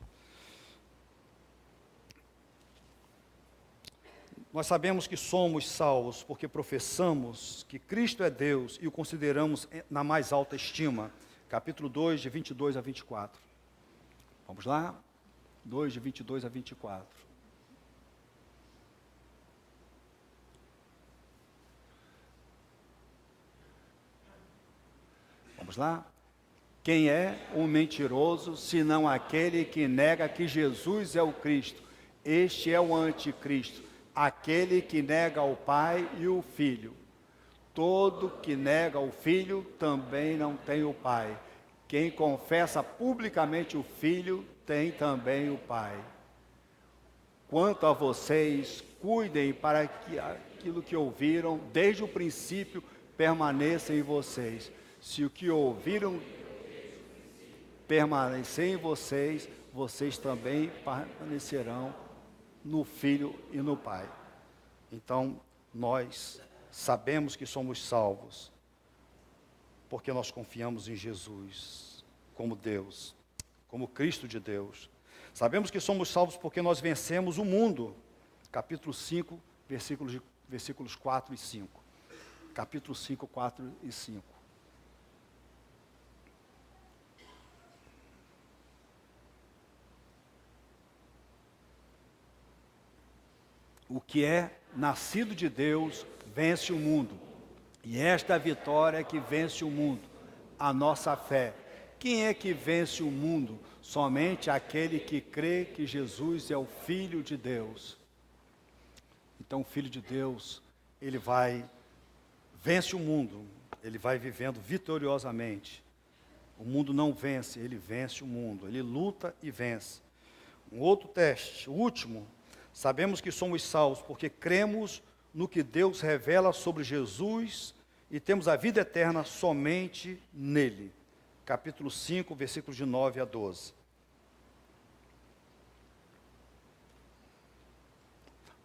Speaker 1: Nós sabemos que somos salvos porque professamos que Cristo é Deus e o consideramos na mais alta estima. Capítulo 2, de 22 a 24. Vamos lá? 2, de 22 a 24. Vamos lá? Quem é o mentiroso, senão aquele que nega que Jesus é o Cristo? Este é o anticristo. Aquele que nega o Pai e o Filho. Todo que nega o Filho também não tem o Pai. Quem confessa publicamente o Filho tem também o Pai. Quanto a vocês, cuidem para que aquilo que ouviram desde o princípio permaneça em vocês. Se o que ouviram permanecer em vocês, vocês também permanecerão no Filho e no Pai. Então, nós sabemos que somos salvos, porque nós confiamos em Jesus, como Deus, como Cristo de Deus. Sabemos que somos salvos porque nós vencemos o mundo. Capítulo 5, versículos 4 e 5. Capítulo 5, 4 e 5. O que é nascido de Deus vence o mundo. E esta é a vitória que vence o mundo, a nossa fé. Quem é que vence o mundo? Somente aquele que crê que Jesus é o Filho de Deus. Então o Filho de Deus, ele vence o mundo, ele vai vivendo vitoriosamente. O mundo não vence, ele vence o mundo, ele luta e vence. Um outro teste, o último. Sabemos que somos salvos porque cremos no que Deus revela sobre Jesus e temos a vida eterna somente nele. Capítulo 5, versículos de 9 a 12.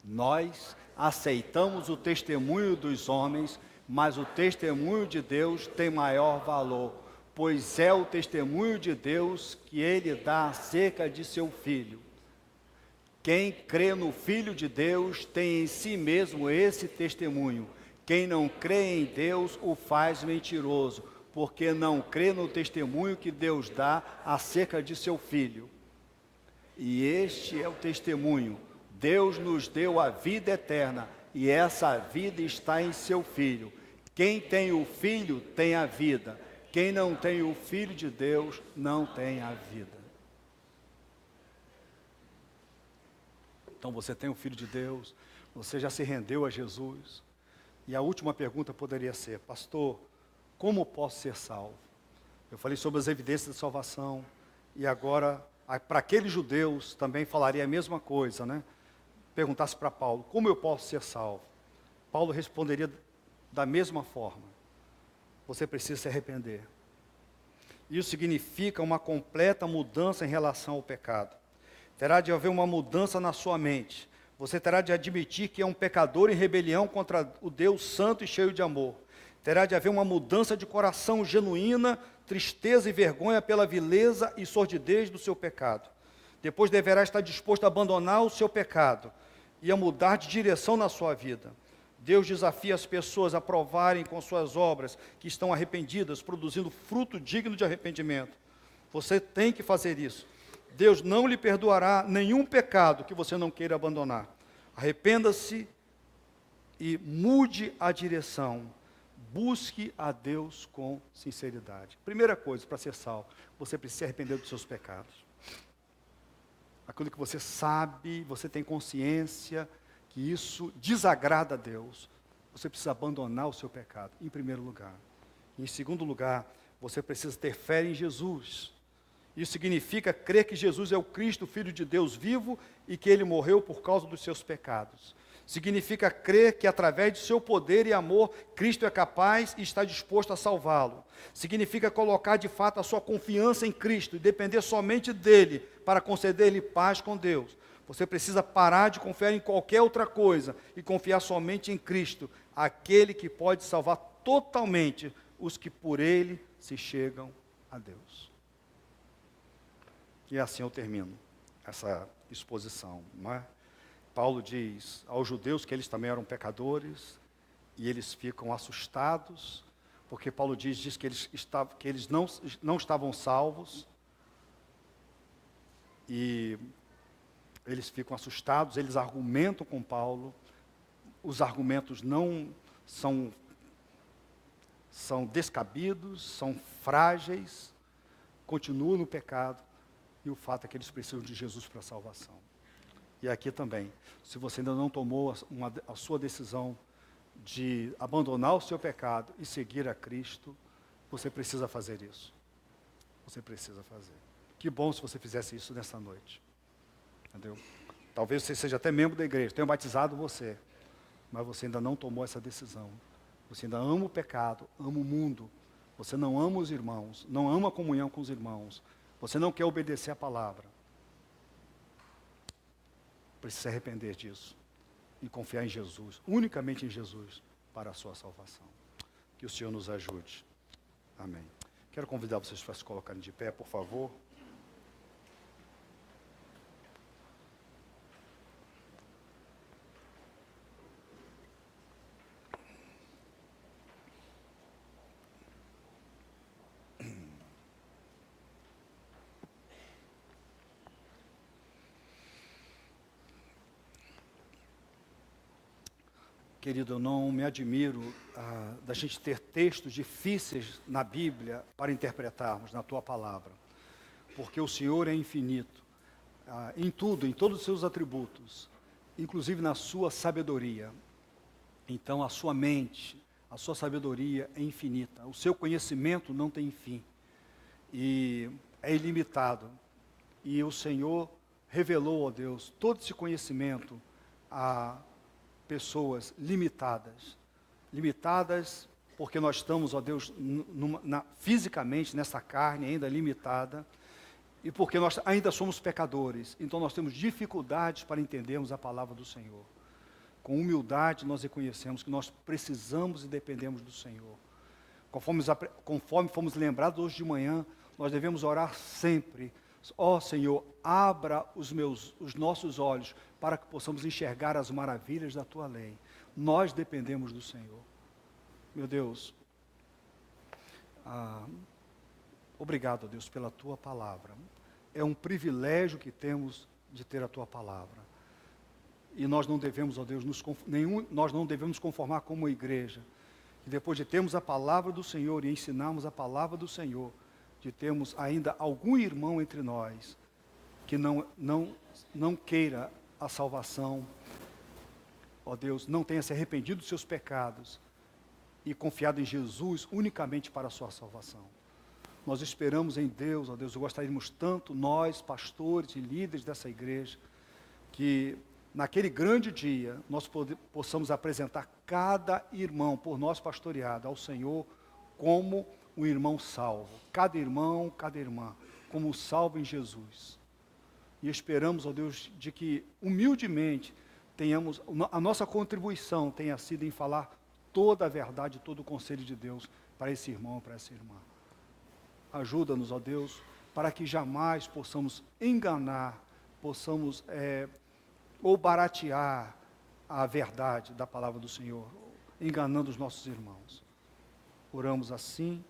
Speaker 1: Nós aceitamos o testemunho dos homens, mas o testemunho de Deus tem maior valor, pois é o testemunho de Deus que ele dá acerca de seu Filho. Quem crê no Filho de Deus tem em si mesmo esse testemunho. Quem não crê em Deus o faz mentiroso, porque não crê no testemunho que Deus dá acerca de seu Filho. E este é o testemunho. Deus nos deu a vida eterna, e essa vida está em seu Filho. Quem tem o Filho tem a vida. Quem não tem o Filho de Deus não tem a vida. Então você tem o Filho de Deus, você já se rendeu a Jesus. E a última pergunta poderia ser: pastor, como posso ser salvo? Eu falei sobre as evidências de salvação, e agora, para aqueles judeus, também falaria a mesma coisa, né? Perguntasse para Paulo: como eu posso ser salvo? Paulo responderia da mesma forma. Você precisa se arrepender. Isso significa uma completa mudança em relação ao pecado. Terá de haver uma mudança na sua mente. Você terá de admitir que é um pecador em rebelião contra o Deus santo e cheio de amor. Terá de haver uma mudança de coração genuína, tristeza e vergonha pela vileza e sordidez do seu pecado. Depois deverá estar disposto a abandonar o seu pecado e a mudar de direção na sua vida. Deus desafia as pessoas a provarem com suas obras que estão arrependidas, produzindo fruto digno de arrependimento. Você tem que fazer isso. Deus não lhe perdoará nenhum pecado que você não queira abandonar. Arrependa-se e mude a direção. Busque a Deus com sinceridade. Primeira coisa, para ser salvo, você precisa se arrepender dos seus pecados. Aquilo que você sabe, você tem consciência que isso desagrada a Deus. Você precisa abandonar o seu pecado, em primeiro lugar. Em segundo lugar, você precisa ter fé em Jesus. Isso significa crer que Jesus é o Cristo, Filho de Deus vivo, e que Ele morreu por causa dos seus pecados. Significa crer que através de seu poder e amor, Cristo é capaz e está disposto a salvá-lo. Significa colocar de fato a sua confiança em Cristo e depender somente dEle para conceder-lhe paz com Deus. Você precisa parar de confiar em qualquer outra coisa e confiar somente em Cristo, aquele que pode salvar totalmente os que por Ele se chegam a Deus. E assim eu termino essa exposição, não é? Paulo diz aos judeus que eles também eram pecadores, e eles ficam assustados, porque Paulo diz que eles não estavam salvos, e eles ficam assustados, eles argumentam com Paulo, os argumentos não são descabidos, são frágeis, continuam no pecado, e o fato é que eles precisam de Jesus para a salvação. E aqui também, se você ainda não tomou a sua decisão de abandonar o seu pecado e seguir a Cristo, você precisa fazer isso. Você precisa fazer. Que bom se você fizesse isso nessa noite. Entendeu? Talvez você seja até membro da igreja, tenha batizado você, mas você ainda não tomou essa decisão. Você ainda ama o pecado, ama o mundo. Você não ama os irmãos, não ama a comunhão com os irmãos. Você não quer obedecer a palavra. Precisa se arrepender disso e confiar em Jesus, unicamente em Jesus, para a sua salvação. Que o Senhor nos ajude. Amém. Quero convidar vocês para se colocarem de pé, por favor. Querido, eu não me admiro da gente ter textos difíceis na Bíblia para interpretarmos na Tua palavra, porque o Senhor é infinito, em tudo, em todos os seus atributos, inclusive na sua sabedoria. Então a sua mente, a sua sabedoria é infinita, o seu conhecimento não tem fim, e é ilimitado, e o Senhor revelou, ó Deus, todo esse conhecimento a pessoas limitadas porque nós estamos, ó Deus, fisicamente nessa carne ainda limitada, e porque nós ainda somos pecadores, então nós temos dificuldades para entendermos a palavra do Senhor. Com humildade nós reconhecemos que nós precisamos e dependemos do Senhor. Conforme fomos lembrados hoje de manhã, nós devemos orar sempre. Ó Senhor, abra os nossos olhos para que possamos enxergar as maravilhas da Tua lei. Nós dependemos do Senhor. Meu Deus, obrigado, Deus, pela Tua palavra. É um privilégio que temos de ter a Tua palavra. E nós não devemos, ó Deus, nós não devemos conformar como igreja. E depois de termos a palavra do Senhor e ensinarmos a palavra do Senhor, de termos ainda algum irmão entre nós que não queira a salvação, ó Deus, não tenha se arrependido dos seus pecados e confiado em Jesus unicamente para a sua salvação. Nós esperamos em Deus, ó Deus, gostaríamos tanto, nós, pastores e líderes dessa igreja, que naquele grande dia, nós possamos apresentar cada irmão por nós pastoreado ao Senhor como um irmão salvo. Cada irmão, cada irmã, como salvo em Jesus. E esperamos, ó Deus, de que humildemente tenhamos, a nossa contribuição tenha sido em falar toda a verdade, todo o conselho de Deus para esse irmão, para essa irmã. Ajuda-nos, ó Deus, para que jamais possamos enganar, possamos ou baratear a verdade da palavra do Senhor, enganando os nossos irmãos. Oramos assim,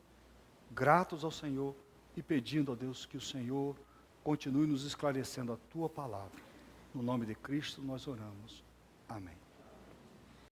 Speaker 1: gratos ao Senhor e pedindo a Deus que o Senhor continue nos esclarecendo a Tua palavra. No nome de Cristo nós oramos. Amém.